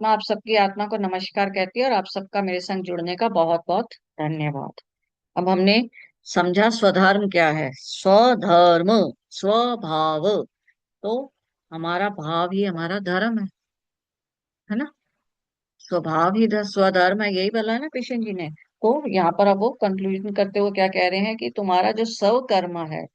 परमात्मा आप सबकी आत्मा को नमस्कार कहती है और आप सबका मेरे संग जुड़ने का बहुत बहुत धन्यवाद। अब हमने समझा स्वधर्म क्या है। स्वधर्म, स्वभाव। तो हमारा भाव ही हमारा धर्म है ना। स्वभाव ही स्वधर्म है, यही बोला है ना कृष्ण जी ने। तो यहाँ पर अब वो कंक्लूजन करते हुए क्या कह रहे हैं कि तुम्हारा जो स्वकर्म है,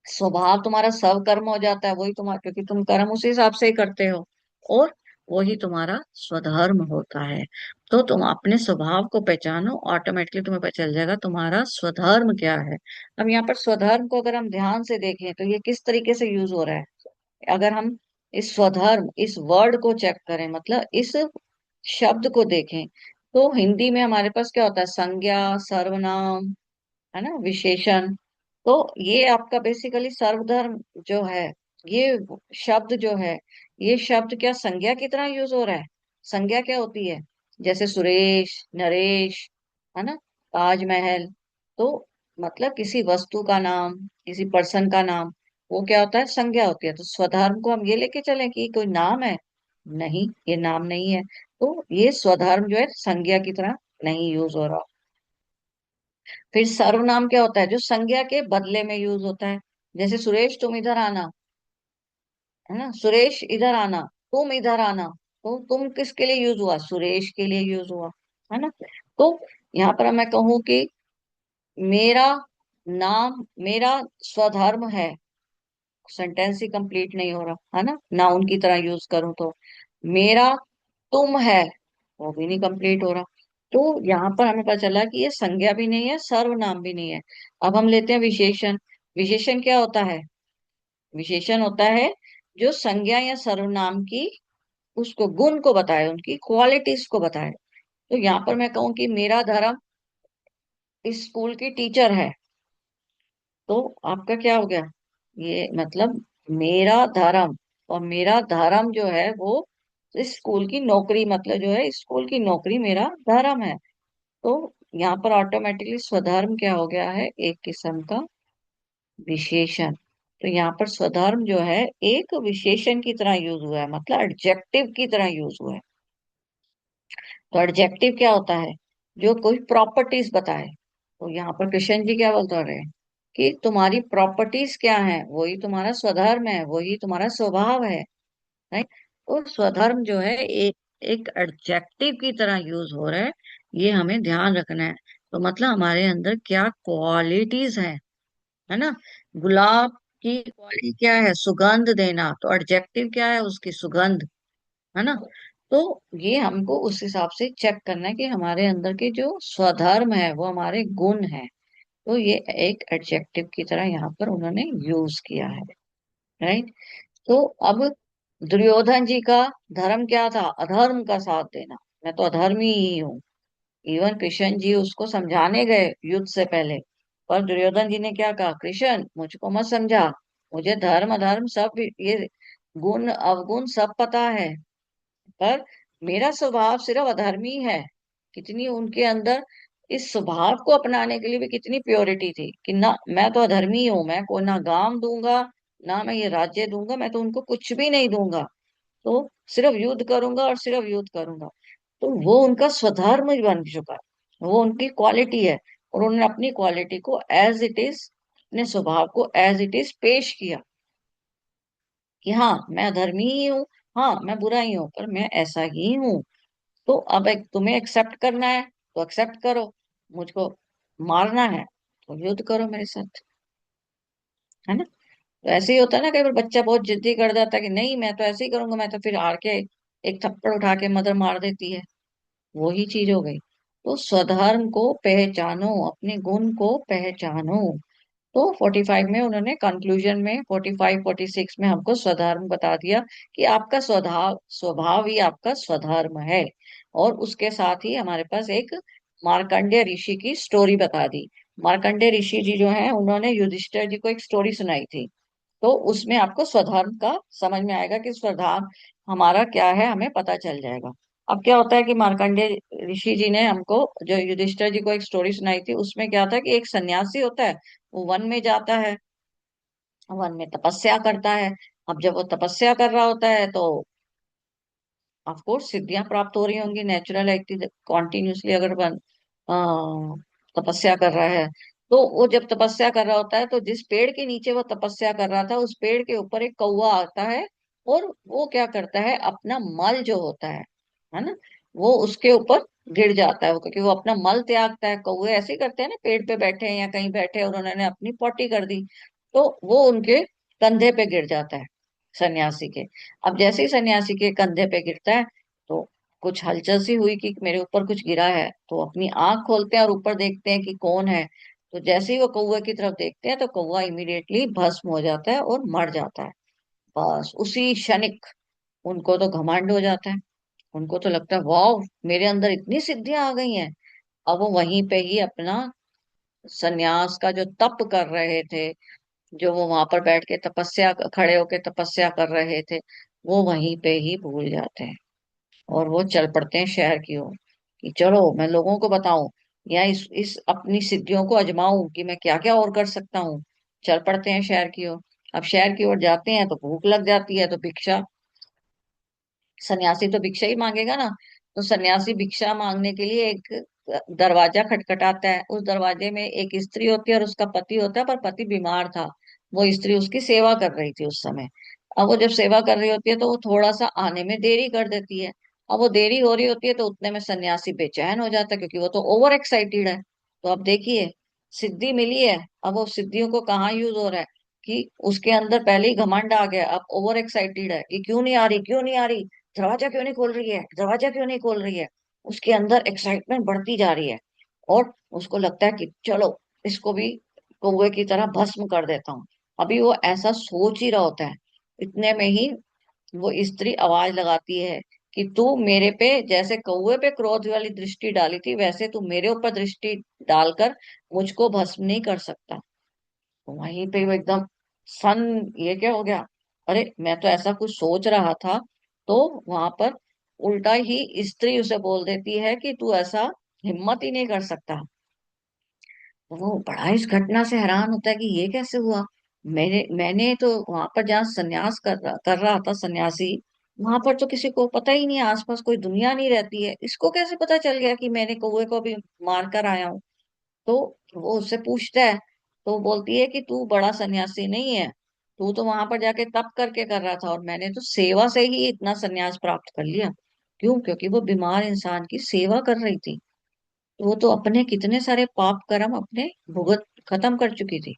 स्वभाव तुम्हारा स्वकर्म हो जाता है, वही तुम्हारा, क्योंकि तुम कर्म उसी हिसाब से ही करते हो, और वही तुम्हारा स्वधर्म होता है। तो तुम अपने स्वभाव को पहचानो, ऑटोमेटिकली तुम्हें पता चल जाएगा तुम्हारा स्वधर्म क्या है। अब यहाँ पर स्वधर्म को अगर हम ध्यान से देखें तो ये किस तरीके से यूज हो रहा है। अगर हम इस स्वधर्म, इस वर्ड को चेक करें, मतलब इस शब्द को देखें, तो हिंदी में हमारे पास क्या होता है, संज्ञा, सर्वनाम, है ना, विशेषण। तो ये आपका बेसिकली सर्वधर्म जो है, ये शब्द जो है, ये शब्द क्या संज्ञा की तरह यूज हो रहा है। संज्ञा क्या होती है, जैसे सुरेश, नरेश, है ना, ताजमहल। तो मतलब किसी वस्तु का नाम, किसी पर्सन का नाम, वो क्या होता है, संज्ञा होती है। तो स्वधर्म को हम ये लेके चलें कि कोई नाम है, नहीं, ये नाम नहीं है। तो ये स्वधर्म जो है संज्ञा की तरह नहीं यूज हो रहा। फिर सर्वनाम क्या होता है, जो संज्ञा के बदले में यूज होता है। जैसे सुरेश तुम इधर आना, है ना, सुरेश इधर आना, तुम इधर आना। तो तुम किसके लिए यूज हुआ, सुरेश के लिए यूज हुआ, है ना। तो यहाँ पर मैं कहूँ कि मेरा नाम, मेरा स्वधर्म है, सेंटेंस ही कंप्लीट नहीं हो रहा है ना, नाउन की तरह यूज करूं तो। मेरा तुम है, वो भी नहीं कंप्लीट हो रहा। तो यहाँ पर हमें पता चला कि ये संज्ञा भी नहीं है, सर्वनाम भी नहीं है। अब हम लेते हैं विशेषण। विशेषण क्या होता है, विशेषण होता है जो संज्ञा या सर्वनाम की, उसको गुण को बताए, उनकी क्वालिटीज को बताए। तो यहाँ पर मैं कहूँ कि मेरा धर्म इस स्कूल की टीचर है, तो आपका क्या हो गया, ये मतलब मेरा धर्म, और मेरा धर्म जो है वो इस स्कूल की नौकरी, मतलब जो है इस स्कूल की नौकरी मेरा धर्म है। तो यहाँ पर ऑटोमेटिकली स्वधर्म क्या हो गया है, एक किस्म का विशेषण। तो यहाँ पर स्वधर्म जो है एक विशेषण की तरह यूज हुआ है, मतलब एडजेक्टिव की तरह यूज हुआ है। तो एडजेक्टिव क्या होता है, जो कोई प्रॉपर्टीज बताए। तो यहाँ पर कृष्ण जी क्या बोलते रहे कि तुम्हारी प्रॉपर्टीज क्या है, वही तुम्हारा स्वधर्म है, वही तुम्हारा स्वभाव है, राइट। तो स्वधर्म जो है एक एक एडजेक्टिव की तरह यूज हो रहा है, ये हमें ध्यान रखना है। तो मतलब हमारे अंदर क्या क्वालिटीज है ना। गुलाब की क्वालिटी क्या है, सुगंध देना, तो एडजेक्टिव क्या है, उसकी सुगंध, है ना। तो ये हमको उस हिसाब से चेक करना है कि हमारे अंदर के जो स्वधर्म है वो हमारे गुण है। तो ये एक एडजेक्टिव की तरह यहाँ पर उन्होंने यूज किया है, राइट। तो अब दुर्योधन जी का धर्म क्या था, अधर्म का साथ देना। मैं तो अधर्मी ही हूँ। इवन कृष्ण जी उसको समझाने गए युद्ध से पहले, पर दुर्योधन जी ने क्या कहा, कृष्ण मुझको मत समझा, मुझे धर्म अधर्म सब, ये गुण अवगुण सब पता है, पर मेरा स्वभाव सिर्फ अधर्मी है। कितनी उनके अंदर इस स्वभाव को अपनाने के लिए भी कितनी प्योरिटी थी कि ना, मैं तो अधर्मी हूं, मैं को ना गांव दूंगा, ना मैं ये राज्य दूंगा, मैं तो उनको कुछ भी नहीं दूंगा, तो सिर्फ युद्ध करूंगा और सिर्फ युद्ध करूंगा। तो वो उनका स्वधर्म ही बन चुका है, वो उनकी क्वालिटी है। और उन्होंने अपनी क्वालिटी को एज इट इज, अपने स्वभाव को एज इट इज पेश किया कि हाँ मैं अधर्मी ही हूँ, हाँ मैं बुरा ही हूँ, पर मैं ऐसा ही हूँ। तो अब एक तुम्हें एक्सेप्ट करना है तो एक्सेप्ट करो, मुझको मारना है तो युद्ध करो मेरे साथ, है ना। तो ऐसे ही होता है ना, कई बार बच्चा बहुत जिद्दी कर जाता है कि नहीं मैं तो ऐसे ही करूंगा, मैं तो फिर हार के एक थप्पड़ उठा के मदर मार देती है, वही चीज हो गई। तो स्वधर्म को पहचानो, अपने गुण को पहचानो। तो 45 में उन्होंने कंक्लूजन में, 45 46 में हमको स्वधर्म बता दिया कि आपका स्वभाव, स्वभाव ही आपका स्वधर्म है। और उसके साथ ही हमारे पास एक मार्कंडेय ऋषि की स्टोरी बता दी। मार्कंडेय ऋषि जी जो हैं उन्होंने युधिष्ठिर जी को एक स्टोरी सुनाई थी। तो उसमें आपको स्वधर्म का समझ में आएगा कि स्वधर्म हमारा क्या है, हमें पता चल जाएगा। अब क्या होता है कि मार्कंडेय ऋषि जी ने हमको, जो युधिष्ठिर जी को एक स्टोरी सुनाई थी, उसमें क्या था कि एक सन्यासी होता है, वो वन में जाता है, वन में तपस्या करता है। अब जब वो तपस्या कर रहा होता है तो ऑफ कोर्स सिद्धियां प्राप्त हो रही होंगी, नेचुरल एक्टिव कॉन्टिन्यूसली अगर तपस्या कर रहा है। तो वो जब तपस्या कर रहा होता है, तो जिस पेड़ के नीचे वो तपस्या कर रहा था उस पेड़ के ऊपर एक कौवा आता है, और वो क्या करता है, अपना मल जो होता है ना, वो उसके ऊपर गिर जाता है, क्योंकि वो अपना मल त्यागता है। कौवे ऐसे ही करते हैं ना, पेड़ पे बैठे हैं या कहीं बैठे हैं और उन्होंने अपनी पोटी कर दी, तो वो उनके कंधे पे गिर जाता है, सन्यासी के। अब जैसे ही सन्यासी के कंधे पे गिरता है, तो कुछ हलचल सी हुई कि मेरे ऊपर कुछ गिरा है, तो अपनी आंख खोलते हैं और ऊपर देखते हैं कि कौन है। तो जैसे ही वो कौवे की तरफ देखते हैं, तो कौवा इमीडिएटली भस्म हो जाता है और मर जाता है। बस उसी क्षणिक उनको तो घमंड हो जाता है। उनको तो लगता है वाह, मेरे अंदर इतनी सिद्धियां आ गई हैं। अब वो वहीं पे ही अपना सन्यास का जो तप कर रहे थे, जो वो वहां पर बैठ के तपस्या, खड़े होके तपस्या कर रहे थे, वो वहीं पे ही भूल जाते हैं। और वो चल पड़ते हैं शहर की ओर, कि चलो मैं लोगों को बताऊं, या इस अपनी सिद्धियों को आजमाऊं कि मैं क्या क्या और कर सकता हूँ। चल पड़ते हैं शहर की ओर। अब शहर की ओर जाते हैं तो भूख लग जाती है, तो भिक्षा, सन्यासी तो भिक्षा ही मांगेगा ना। तो सन्यासी भिक्षा मांगने के लिए एक दरवाजा खटखटाता है। उस दरवाजे में एक स्त्री होती है और उसका पति होता है, पर पति बीमार था। वो स्त्री उसकी सेवा कर रही थी उस समय। अब वो जब सेवा कर रही होती है, तो वो थोड़ा सा आने में देरी कर देती है। अब वो देरी हो रही होती है, तो उतने में सन्यासी बेचैन हो जाता है, क्योंकि वो तो ओवर एक्साइटेड है। तो अब देखिए, सिद्धि मिली है, अब वो सिद्धियों को कहाँ यूज हो रहा है, कि उसके अंदर पहले ही घमंड आ गया, अब ओवर एक्साइटेड है कि क्यों नहीं आ रही, क्यों नहीं आ रही, दरवाजा क्यों नहीं खोल रही है, दरवाजा क्यों नहीं खोल रही है। उसके अंदर एक्साइटमेंट बढ़ती जा रही है, और उसको लगता है कि चलो इसको भी कौवे की तरह भस्म कर देता हूँ। अभी वो ऐसा सोच ही रहा होता है, इतने में ही वो स्त्री आवाज लगाती है कि तू मेरे पे जैसे कौवे पे क्रोध वाली दृष्टि डाली थी, वैसे तू मेरे ऊपर दृष्टि डालकर मुझको भस्म नहीं कर सकता। तो वहीं पे वो एकदम सन, ये क्या हो गया, अरे मैं तो ऐसा कुछ सोच रहा था। तो वहां पर उल्टा ही स्त्री उसे बोल देती है कि तू ऐसा हिम्मत ही नहीं कर सकता। तो वो बड़ा इस घटना से हैरान होता है कि ये कैसे हुआ। मैंने तो वहां पर जहाँ संन्यास कर रहा था सन्यासी, वहां पर तो किसी को पता ही नहीं है, आसपास कोई दुनिया नहीं रहती है, इसको कैसे पता चल गया कि मैंने कौवे को भी मार कर आया हूँ। तो वो उससे पूछता है, तो वो बोलती है कि तू बड़ा सन्यासी नहीं है, तू तो वहां पर जाके तप करके कर रहा था, और मैंने तो सेवा से ही इतना सन्यास प्राप्त कर लिया। क्यों? क्योंकि वो बीमार इंसान की सेवा कर रही थी। तो वो तो अपने कितने सारे पाप कर्म अपने भुगत खत्म कर चुकी थी।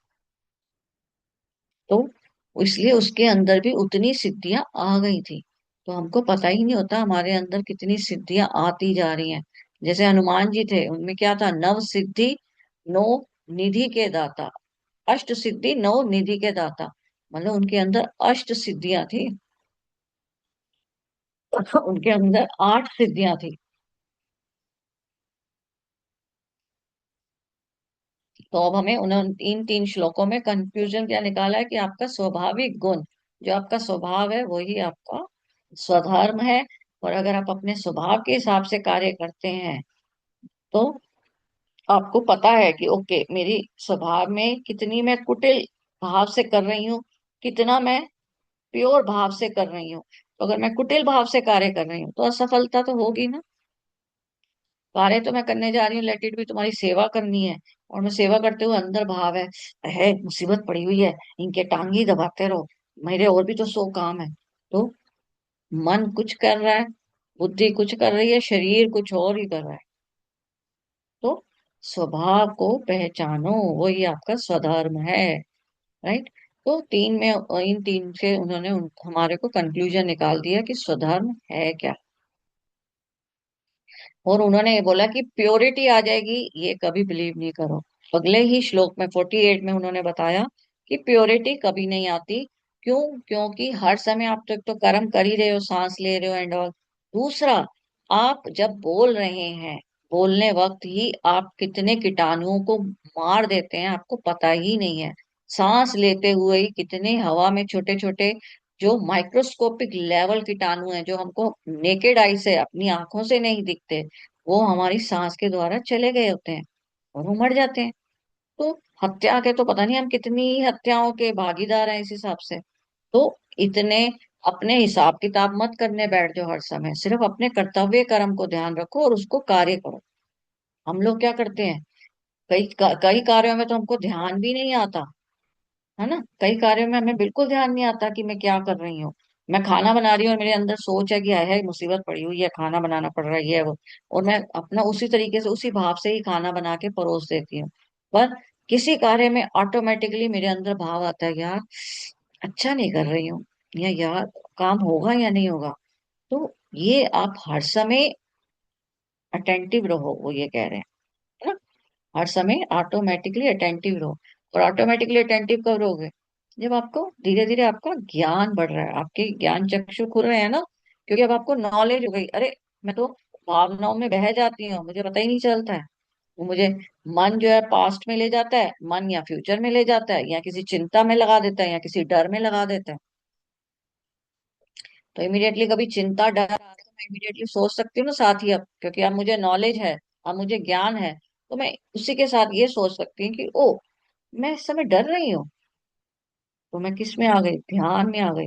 तो इसलिए उसके अंदर भी उतनी सिद्धियां आ गई थी। तो हमको पता ही नहीं होता हमारे अंदर कितनी सिद्धियां आती जा रही हैं। जैसे हनुमान जी थे, उनमें क्या था, नव सिद्धि नौ निधि के दाता, अष्ट सिद्धि नौ निधि के दाता। मतलब उनके अंदर अष्ट सिद्धियां थी, उनके अंदर आठ सिद्धियां थी। तो अब हमें उन्होंने इन तीन श्लोकों में कंफ्यूजन क्या निकाला है, कि आपका स्वाभाविक गुण, जो आपका स्वभाव है वही आपका स्वधर्म है। और अगर आप अपने स्वभाव के हिसाब से कार्य करते हैं, तो आपको पता है कि ओके, मेरी स्वभाव में कितनी मैं कुटिल भाव से कर रही हूँ, कितना मैं प्योर भाव से कर रही हूँ। तो अगर मैं कुटिल भाव से कार्य कर रही हूँ, तो असफलता तो होगी ना। कार्य तो मैं करने जा रही हूँ, लेट इट भी, तुम्हारी सेवा करनी है, और मैं सेवा करते हुए अंदर भाव है मुसीबत पड़ी हुई है, इनके टांग ही दबाते रहो, मेरे और भी तो 100 काम है। तो मन कुछ कर रहा है, बुद्धि कुछ कर रही है, शरीर कुछ और ही कर रहा है। तो स्वभाव को पहचानो, वही आपका स्वधर्म है। राइट। तो तीन में, इन तीन से उन्होंने हमारे को कंक्लूजन निकाल दिया कि स्वधर्म है क्या। और उन्होंने ये बोला कि प्योरिटी आ जाएगी, ये कभी बिलीव नहीं करो। अगले ही श्लोक में 48 में उन्होंने बताया कि प्योरिटी कभी नहीं आती। क्यों? क्योंकि हर समय आप तो एक तो कर्म कर ही रहे हो, सांस ले रहे हो एंड ऑल। दूसरा, आप जब बोल रहे हैं, बोलने वक्त ही आप कितने कीटाणुओं को मार देते हैं, आपको पता ही नहीं है। सांस लेते हुए ही कितने हवा में छोटे छोटे जो माइक्रोस्कोपिक लेवल कीटाणु हैं, जो हमको नेकेड आई से, अपनी आंखों से नहीं दिखते, वो हमारी सांस के द्वारा चले गए होते हैं, और वो मर जाते हैं। तो हत्या के तो पता नहीं हम कितनी हत्याओं के भागीदार हैं इस हिसाब से। तो इतने अपने हिसाब किताब मत करने बैठ जाओ हर समय, सिर्फ अपने कर्तव्य कर्म को ध्यान रखो और उसको कार्य करो। हम लोग क्या करते हैं, कई कार्यों में तो हमको ध्यान भी नहीं आता, है ना। कई कार्यों में हमें बिल्कुल ध्यान नहीं आता कि मैं क्या कर रही हूँ। मैं खाना बना रही हूँ और मेरे अंदर सोच है कि है मुसीबत पड़ी हुई है, खाना बनाना पड़ रहा है ये वो, और मैं अपना उसी तरीके से उसी भाव से ही खाना बना के परोस देती हूँ। पर किसी कार्य में ऑटोमेटिकली मेरे अंदर भाव आता है, यार अच्छा नहीं कर रही हूँ, या यार काम होगा या नहीं होगा। तो ये आप हर समय अटेंटिव रहो, वो ये कह रहे हैं, है ना। हर समय ऑटोमेटिकली अटेंटिव रहो। और ऑटोमेटिकली अटेंटिव कब रहोगे, जब आपको धीरे धीरे आपका ज्ञान बढ़ रहा है, आपके ज्ञान चक्षु खुल रहे हैं ना। क्योंकि अब आपको नॉलेज हो गई, अरे मैं तो भावनाओं में बह जाती हूँ, मुझे पता ही नहीं चलता है। वो मुझे मन जो है पास्ट में ले जाता है, मन या फ्यूचर में ले जाता है, या किसी चिंता में लगा देता है, या किसी डर में लगा देता है। तो इमीडिएटली कभी चिंता डर आता है तो मैं इमीडिएटली सोच सकती हूँ ना साथ ही, अब क्योंकि अब मुझे नॉलेज है, अब मुझे ज्ञान है, तो मैं उसी के साथ ये सोच सकती हूँ कि ओ, मैं इस समय डर रही हूँ, तो मैं किस में आ गई, ध्यान में आ गई।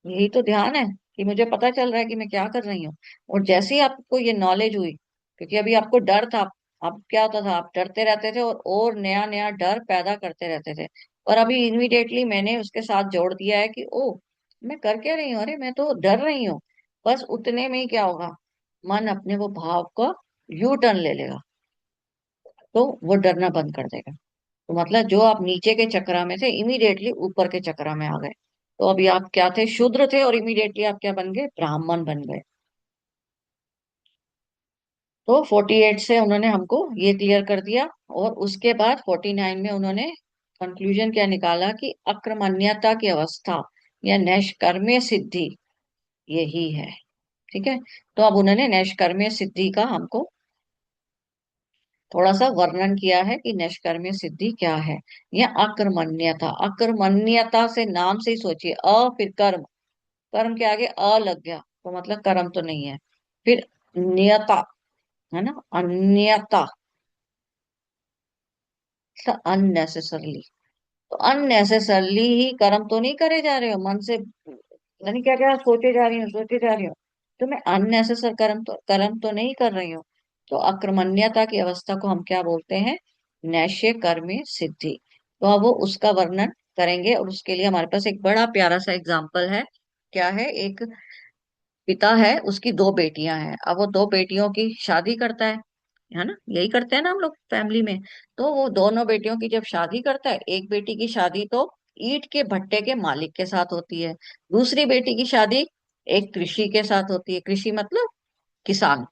यही तो ध्यान है, कि मुझे पता चल रहा है कि मैं क्या कर रही हूँ। और जैसे ही आपको ये नॉलेज हुई, क्योंकि अभी आपको डर था, अब क्या होता था, आप डरते रहते थे और नया नया डर पैदा करते रहते थे। और अभी इमीडिएटली मैंने उसके साथ जोड़ दिया है कि ओ, मैं कर क्या रही हूँ, अरे मैं तो डर रही हूँ। बस उतने में ही क्या होगा, मन अपने वो भाव का यू टर्न ले लेगा, तो वो डरना बंद कर देगा। तो मतलब जो आप नीचे के चक्रा में थे, इमीडिएटली ऊपर के चक्रा में आ गए। तो अभी आप क्या थे, शूद्र थे, और इमीडिएटली आप क्या बन गए, ब्राह्मण बन गए। तो 48 से उन्होंने हमको ये क्लियर कर दिया। और उसके बाद 49 में उन्होंने कंक्लूजन क्या निकाला, कि अक्रमण्यता की अवस्था या नैष्कर्म्य सिद्धि यही है। ठीक है। तो अब उन्होंने नैष्कर्म्य सिद्धि का हमको थोड़ा सा वर्णन किया है कि नैष्कर्म्य सिद्धि क्या है। या अकर्मण्यता, अकर्मण्यता से नाम से ही सोचिए, फिर कर्म, कर्म के आगे लग गया तो मतलब कर्म तो नहीं है। फिर नियता, है ना, अन्यता, अननेसेसरली। तो अननेसेसरली ही कर्म तो नहीं करे जा रहे हो मन से, यानी क्या क्या सोचे जा रही हूँ, सोचे जा रही हूँ, तो मैं अननेसेसर कर्म तो नहीं कर रही हूँ। तो अक्रमण्यता की अवस्था को हम क्या बोलते हैं, नैष्य कर्म सिद्धि। तो अब वो उसका वर्णन करेंगे, और उसके लिए हमारे पास एक बड़ा प्यारा सा एग्जाम्पल है। क्या है, एक पिता है, उसकी दो बेटियां हैं, अब वो दो बेटियों की शादी करता है ना, यही करते हैं ना हम लोग फैमिली में। तो वो दोनों बेटियों की जब शादी करता है, एक बेटी की शादी तो ईंट के भट्टे के मालिक के साथ होती है, दूसरी बेटी की शादी एक कृषि के साथ होती है, कृषि मतलब किसान।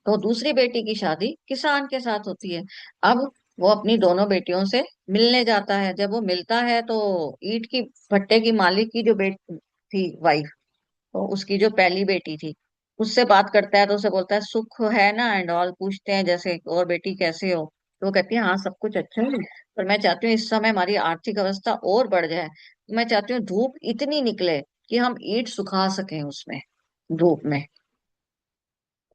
तो दूसरी बेटी की शादी किसान के साथ होती है। अब वो अपनी दोनों बेटियों से मिलने जाता है, जब वो मिलता है तो ईंट की भट्टे की मालिक की जो बेटी थी, वाइफ, तो उसकी जो पहली बेटी थी, उससे बात करता है, तो उसे बोलता है सुख है ना एंड ऑल, पूछते हैं जैसे और बेटी कैसे हो, तो वो कहती है हाँ सब कुछ अच्छा है, पर मैं चाहती हूँ इस समय हमारी आर्थिक अवस्था और बढ़ जाए, तो मैं चाहती हूँ धूप इतनी निकले कि हम ईंट सुखा सकें उसमें, धूप में।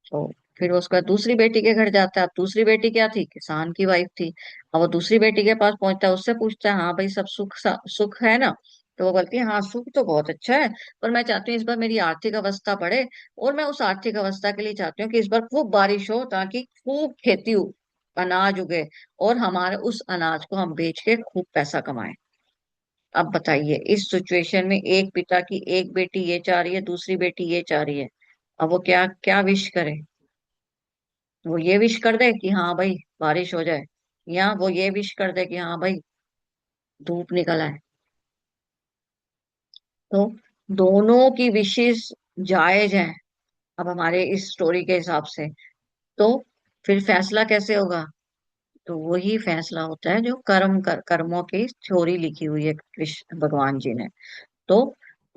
तो फिर वो उसका दूसरी बेटी के घर जाता है। अब दूसरी बेटी क्या थी, किसान की वाइफ थी। अब वो दूसरी बेटी के पास पहुंचता है, उससे पूछता है हाँ भाई सब सुख है ना। तो वो बोलती है हाँ सुख तो बहुत अच्छा है, पर मैं चाहती हूँ इस बार मेरी आर्थिक अवस्था बढ़े, और मैं उस आर्थिक अवस्था के लिए चाहती हूँ कि इस बार खूब बारिश हो, ताकि खूब खेती हो, अनाज उगे, और हमारे उस अनाज को हम बेच के खूब पैसा कमाएं। अब बताइए, इस सिचुएशन में एक पिता की एक बेटी ये चाह रही है, दूसरी बेटी ये चाह रही है, अब वो क्या क्या विश करे। वो ये विश कर दे कि हाँ भाई बारिश हो जाए, या वो ये विश कर दे कि हाँ भाई धूप निकल आए। तो दोनों की विशेष जायज हैं, अब हमारे इस स्टोरी के हिसाब से। तो फिर फैसला कैसे होगा, तो वही फैसला होता है जो कर्मों की थ्योरी लिखी हुई है कृष्ण भगवान जी ने। तो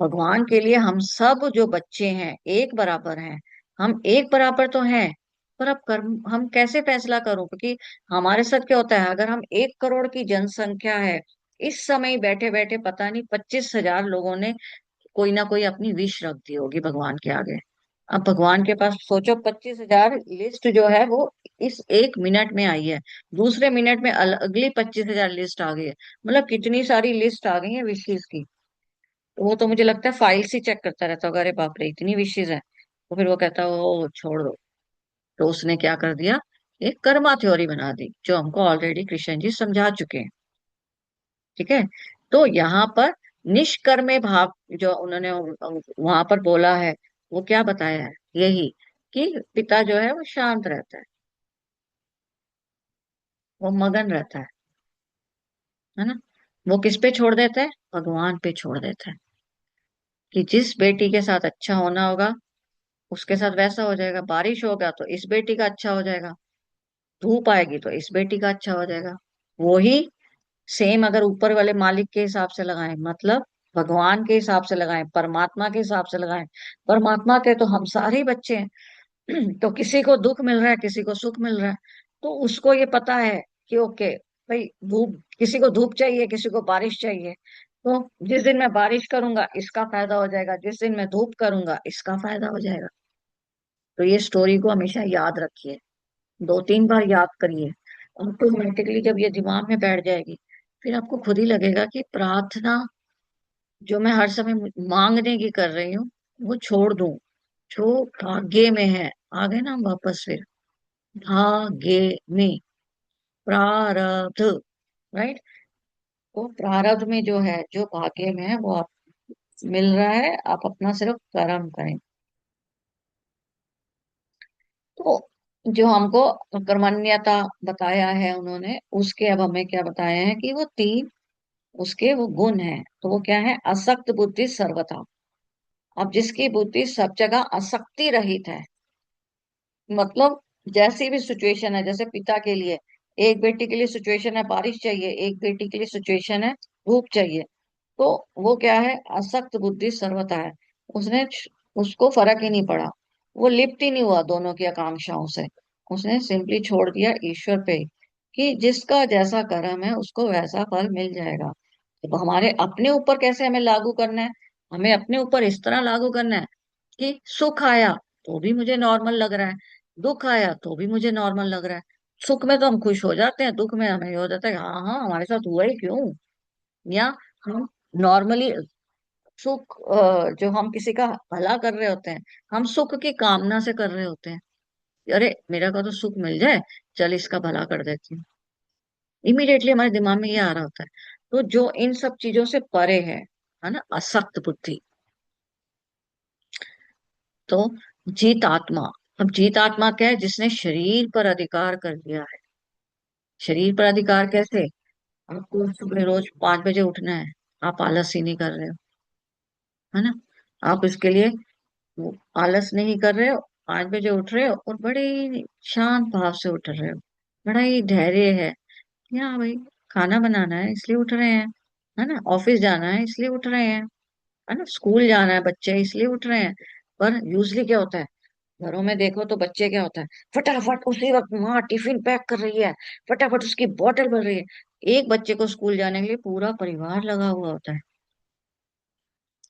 भगवान के लिए हम सब जो बच्चे हैं एक बराबर हैं, हम एक बराबर तो हैं। पर अब कर्म हम कैसे फैसला करूं, क्योंकि हमारे साथ क्या होता है, अगर हम 1 करोड़ की जनसंख्या है, इस समय बैठे बैठे पता नहीं 25,000 लोगों ने कोई ना कोई अपनी विश रख दी होगी भगवान के आगे। अब भगवान के पास सोचो 25,000 लिस्ट जो है वो इस 1 मिनट में आई है, दूसरे मिनट में अगली 25,000 लिस्ट आ गई है, मतलब कितनी सारी लिस्ट आ गई है विशेष की। तो वो तो मुझे लगता है फाइल्स ही चेक करता रहता होगा, अरे बाप रे इतनी विशेष है। तो फिर वो कहता है ओ छोड़ दो। तो उसने क्या कर दिया, एक कर्मा थ्योरी बना दी जो हमको ऑलरेडी कृष्ण जी समझा चुके हैं। ठीक है। तो यहाँ पर निष्कर्मे भाव जो उन्होंने वहां पर बोला है, वो क्या बताया है, यही कि पिता जो है वो शांत रहता है, वो मगन रहता है ना। वो किस पे छोड़ देता है, भगवान पे छोड़ देता है, कि जिस बेटी के साथ अच्छा होना होगा उसके साथ वैसा हो जाएगा। बारिश होगा तो इस बेटी का अच्छा हो जाएगा, धूप आएगी तो इस बेटी का अच्छा हो जाएगा। वो ही सेम अगर ऊपर वाले मालिक के हिसाब से लगाएं, मतलब भगवान के हिसाब से लगाएं, परमात्मा के हिसाब से लगाएं, परमात्मा के तो हम सारे ही बच्चे हैं। तो किसी को दुख मिल रहा है, किसी को सुख मिल रहा है, तो उसको ये पता है कि ओके भाई, धूप, किसी को धूप चाहिए, किसी को बारिश चाहिए। तो जिस दिन मैं बारिश करूंगा इसका फायदा हो जाएगा, जिस दिन मैं धूप करूंगा इसका फायदा हो जाएगा। तो ये स्टोरी को हमेशा याद रखिए, 2-3 बार याद करिए। ऑटोमेटिकली जब ये दिमाग में बैठ जाएगी, फिर आपको खुद ही लगेगा कि प्रार्थना जो मैं हर समय मांगने की कर रही हूँ वो छोड़ दूं, जो भाग्य में है। आ गए ना हम वापस फिर, भाग्य में, प्रारब्ध, राइट। तो प्रारब्ध में जो है, जो भाग्य में है वो आप मिल रहा है, आप अपना सिर्फ कर्म करें। तो जो हमको कर्मण्यता बताया है उन्होंने, उसके अब हमें क्या बताया है कि वो तीन उसके वो गुण हैं। तो वो क्या है, असक्त बुद्धि सर्वथा। अब जिसकी बुद्धि सब जगह आसक्ति रहित है, मतलब जैसी भी सिचुएशन है, जैसे पिता के लिए, एक बेटी के लिए सिचुएशन है बारिश चाहिए, एक बेटी के लिए सिचुएशन है धूप चाहिए, तो वो क्या है, असक्त बुद्धि सर्वथा है। उसने उसको फर्क ही नहीं पड़ा, वो लिप्त ही नहीं हुआ दोनों की आकांक्षाओं से। उसने सिंपली छोड़ दिया ईश्वर पे, कि जिसका जैसा कर्म है उसको वैसा फल मिल जाएगा। तो हमारे अपने ऊपर कैसे हमें लागू करना है, हमें अपने ऊपर इस तरह लागू करना है कि सुख आया तो भी मुझे नॉर्मल लग रहा है, दुख आया तो भी मुझे नॉर्मल लग रहा है। सुख में तो हम खुश हो जाते हैं, दुख में हमें ये हो जाता है कि हाँ हाँ हमारे साथ हुआ ही क्यों। या हम नॉर्मली सुख, जो हम किसी का भला कर रहे होते हैं, हम सुख की कामना से कर रहे होते हैं, अरे मेरा का तो सुख मिल जाए, चल इसका भला कर देती हूँ। इमीडिएटली हमारे दिमाग में ये आ रहा होता है। तो जो इन सब चीजों से परे है ना, असक्त बुद्धि। तो जीत आत्मा, अब जीत आत्मा क्या है, जिसने शरीर पर अधिकार कर लिया है। शरीर पर अधिकार कैसे, आपको सुबह रोज 5 बजे उठना है, आप आलस ही नहीं कर रहे हो, है ना। आप इसके लिए वो आलस नहीं कर रहे हो, 5 बजे उठ रहे हो और बड़े ही शांत भाव से उठ रहे हो, बड़ा ही धैर्य है कि हाँ भाई, खाना बनाना है इसलिए उठ रहे हैं, है ना, ऑफिस जाना है इसलिए उठ रहे हैं, है ना, स्कूल जाना है बच्चे इसलिए उठ रहे हैं। पर यूजली क्या होता है, घरों में देखो तो बच्चे क्या होता है, फटाफट उसी वक्त माँ टिफिन पैक कर रही है, फटाफट उसकी बोतल भर रही है। एक बच्चे को स्कूल जाने के लिए पूरा परिवार लगा हुआ होता है।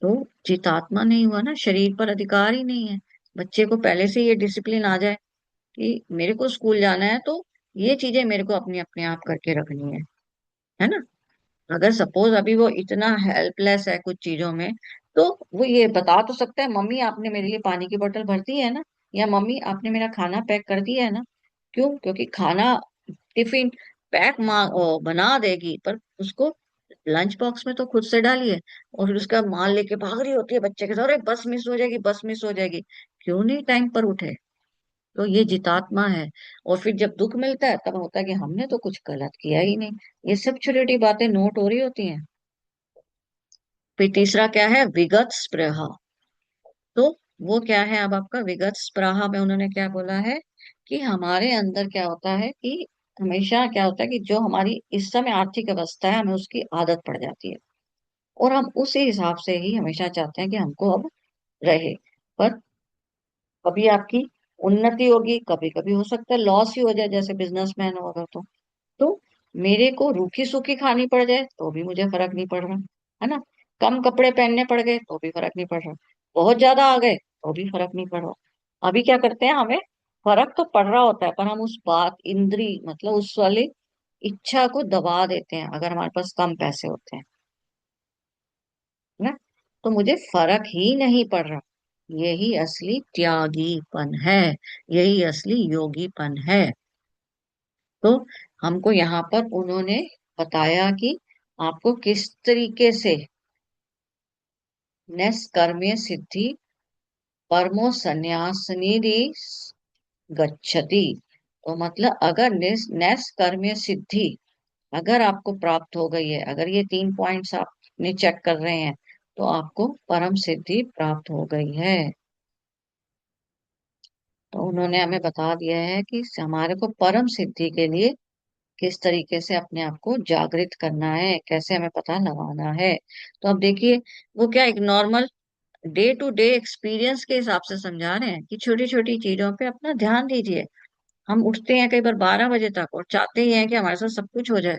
तो जितात्मा नहीं हुआ ना, शरीर पर अधिकार ही नहीं है। बच्चे को पहले से ये डिसिप्लिन आ जाए कि मेरे को स्कूल जाना है, तो ये चीजें मेरे को अपनी अपने आप करके रखनी है ना। अगर सपोज अभी वो इतना हेल्पलेस है कुछ चीजों में, तो वो ये बता तो सकता है, मम्मी आपने मेरे लिए पानी की बोतल भर दी है ना, या मम्मी आपने मेरा खाना पैक कर दिया है ना। क्यों, क्योंकि खाना टिफिन पैक बना देगी, पर उसको लंच बॉक्स में तो खुद से डालिए, और फिर उसका माल लेके भाग रही होती है बच्चे के साथ, अरे बस मिस हो जाएगी, बस मिस हो जाएगी। क्यों नहीं टाइम पर उठे। तो ये जितात्मा है। और फिर जब दुख मिलता है तब होता है कि हमने तो कुछ गलत किया ही नहीं। ये सब छोटी छोटी बातें नोट हो रही होती हैं। फिर तीसरा क्या है, विगत स्पृहा। तो वो क्या है, अब आपका विगत स्पृहा में उन्होंने क्या बोला है, कि हमारे अंदर क्या होता है कि हमेशा क्या होता है कि जो हमारी इस समय आर्थिक अवस्था है, हमें उसकी आदत पड़ जाती है, और हम उसी हिसाब से ही हमेशा चाहते हैं कि हमको अब रहे। पर कभी आपकी उन्नति होगी, कभी कभी हो सकता है लॉस ही हो जाए, जैसे बिजनेसमैन होगा तो मेरे को रूखी सूखी खानी पड़ जाए तो भी मुझे फर्क नहीं पड़ रहा, है ना। कम कपड़े पहनने पड़ गए तो भी फर्क नहीं पड़ रहा, बहुत ज्यादा आ गए तो भी फर्क नहीं पड़ रहा। अभी क्या करते हैं, हमें फर्क तो पड़ रहा होता है, पर हम उस बात इंद्री मतलब उस वाली इच्छा को दबा देते हैं, अगर हमारे पास कम पैसे होते हैं, है ना। तो मुझे फर्क ही नहीं पड़ रहा। यही असली त्यागीपन है, यही असली योगीपन है। तो हमको यहाँ पर उन्होंने बताया कि आपको किस तरीके से नैष्कर्म्य सिद्धि परमो संन्यासनिधि गच्छति। तो मतलब अगर नैष्कर्म्य सिद्धि अगर आपको प्राप्त हो गई है, अगर ये 3 पॉइंट्स आपने चेक कर रहे हैं, तो आपको परम सिद्धि प्राप्त हो गई है। तो उन्होंने हमें बता दिया है कि हमारे को परम सिद्धि के लिए किस तरीके से अपने आप को जागृत करना है, कैसे हमें पता लगाना है। तो अब देखिए, वो क्या एक normal day to day experience के हिसाब से समझा रहे हैं कि छोटी छोटी चीजों पे अपना ध्यान दीजिए। हम उठते हैं कई बार 12 बजे तक और चाहते ही हैं कि हमारे साथ सब कुछ हो जाए।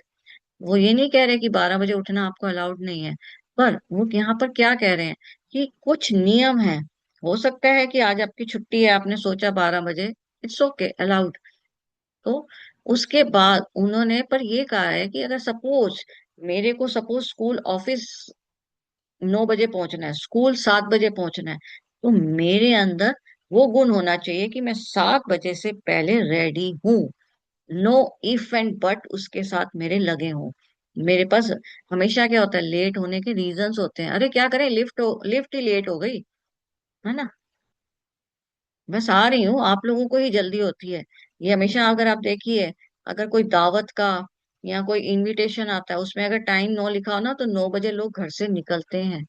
वो ये नहीं कह रहे कि 12 बजे उठना आपको अलाउड नहीं है, पर वो यहाँ पर क्या कह रहे हैं कि कुछ नियम है। हो सकता है कि आज आपकी छुट्टी है, आपने सोचा 12 बजे, इट्स ओके, अलाउड। तो उसके बाद उन्होंने पर ये कहा है कि अगर सपोज मेरे को सपोज स्कूल ऑफिस 9 बजे पहुंचना है, स्कूल 7 बजे पहुंचना है, तो मेरे अंदर वो गुण होना चाहिए कि मैं 7 बजे से पहले रेडी हूँ। नो इफ एंड बट उसके साथ मेरे लगे हों। मेरे पास हमेशा क्या होता है, लेट होने के रीजंस होते हैं। अरे क्या करें, लिफ्ट ही लेट हो गई, है ना, बस आ रही हूँ, आप लोगों को ही जल्दी होती है। ये हमेशा अगर आप देखिए, अगर कोई दावत का या कोई इनविटेशन आता है, उसमें अगर टाइम 9 लिखा हो ना, तो 9 बजे लोग घर से निकलते हैं।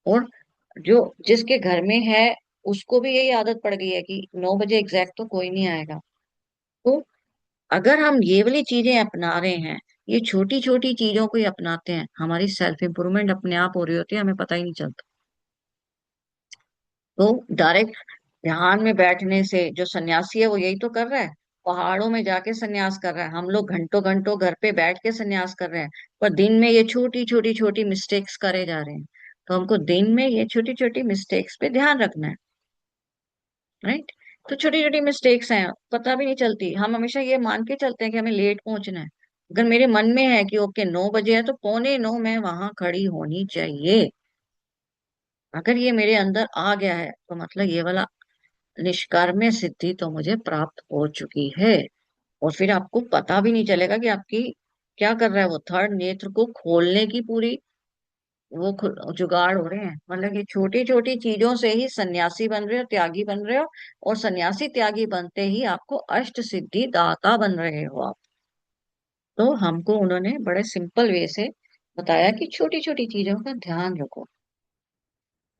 और जो जिसके घर में है, उसको भी यही आदत पड़ गई है कि 9 बजे एग्जैक्ट तो कोई नहीं आएगा। तो अगर हम ये वाली चीजें अपना रहे हैं, ये छोटी छोटी चीजों को ही अपनाते हैं, हमारी सेल्फ इंप्रूवमेंट अपने आप हो रही होती है, हमें पता ही नहीं चलता। तो डायरेक्ट ध्यान में बैठने से जो सन्यासी है वो यही तो कर रहा है, पहाड़ों में जाके सन्यास कर रहा है। हम लोग घंटों घंटों घर पे बैठ के सन्यास कर रहे हैं, पर दिन में ये छोटी छोटी छोटी मिस्टेक्स करे जा रहे हैं। तो हमको दिन में ये छोटी छोटी मिस्टेक्स पे ध्यान रखना है, राइट। तो छोटी छोटी मिस्टेक्स हैं, पता भी नहीं चलती, हम हमेशा ये मान के चलते हैं कि हमें लेट पहुंचना है। अगर मेरे मन में है कि ओके 9 बजे है, तो 8:45 मैं वहां खड़ी होनी चाहिए। अगर ये मेरे अंदर आ गया है, तो मतलब ये वाला निष्कर्म्य सिद्धि तो मुझे प्राप्त हो चुकी है। और फिर आपको पता भी नहीं चलेगा कि आपकी क्या कर रहा है, वो थर्ड नेत्र को खोलने की पूरी जुगाड़ हो रहे हैं। मतलब ये छोटी छोटी चीजों से ही सन्यासी बन रहे हो, त्यागी बन रहे हो। और सन्यासी त्यागी बनते ही आपको अष्ट सिद्धि दाता बन रहे हो आप। तो हमको उन्होंने बड़े सिंपल वे से बताया कि छोटी छोटी चीजों का ध्यान रखो।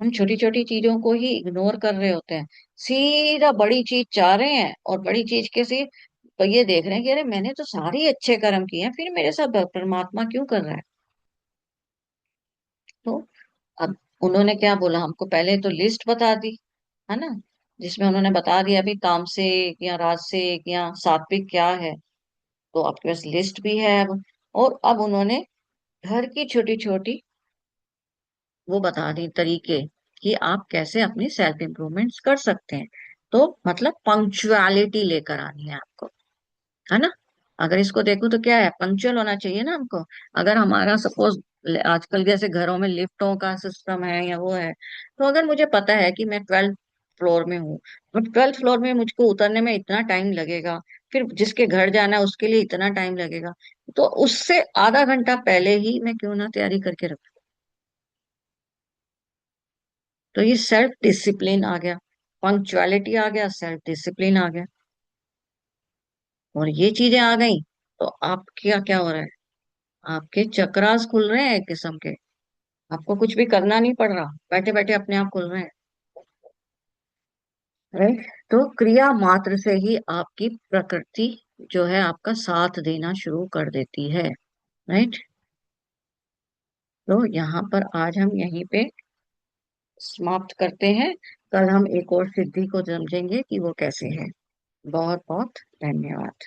हम छोटी छोटी चीजों को ही इग्नोर कर रहे होते हैं, सीधा बड़ी चीज चाह रहे हैं, और बड़ी चीज के से तो ये देख रहे हैं कि अरे मैंने तो सारे ही अच्छे कर्म किए हैं, फिर मेरे साथ परमात्मा क्यों कर रहा है। तो अब उन्होंने क्या बोला हमको, पहले तो लिस्ट बता दी, है ना, जिसमें उन्होंने बता दिया अभी तामसिक या राजसिक या सात्विक क्या है। तो आपके पास लिस्ट भी है अब। और अब उन्होंने घर की छोटी छोटी वो बता दी तरीके कि आप कैसे अपनी सेल्फ इम्प्रूवमेंट्स कर सकते हैं। तो मतलब पंक्चुअलिटी लेकर आनी है आपको, है ना। अगर इसको देखो तो क्या है, पंक्चुअल होना चाहिए ना हमको। अगर हमारा सपोज आजकल जैसे घरों में लिफ्टों का सिस्टम है या वो है, तो अगर मुझे पता है कि मैं 12th फ्लोर में हूँ, तो 12th फ्लोर में मुझको उतरने में इतना टाइम लगेगा, फिर जिसके घर जाना है उसके लिए इतना टाइम लगेगा, तो उससे आधा घंटा पहले ही मैं क्यों ना तैयारी करके रखूं। तो ये सेल्फ डिसिप्लिन आ गया, पंक्चुअलिटी आ गया, सेल्फ डिसिप्लिन आ गया, और ये चीजें आ गई। तो आप क्या क्या हो रहा है, आपके चक्रास खुल रहे हैं एक किस्म के। आपको कुछ भी करना नहीं पड़ रहा, बैठे बैठे अपने आप खुल रहे हैं, राइट। तो क्रिया मात्र से ही आपकी प्रकृति जो है आपका साथ देना शुरू कर देती है, राइट। तो यहाँ पर आज हम यहीं पे समाप्त करते हैं। कल हम एक और सिद्धि को समझेंगे कि वो कैसे है। बहुत बहुत धन्यवाद।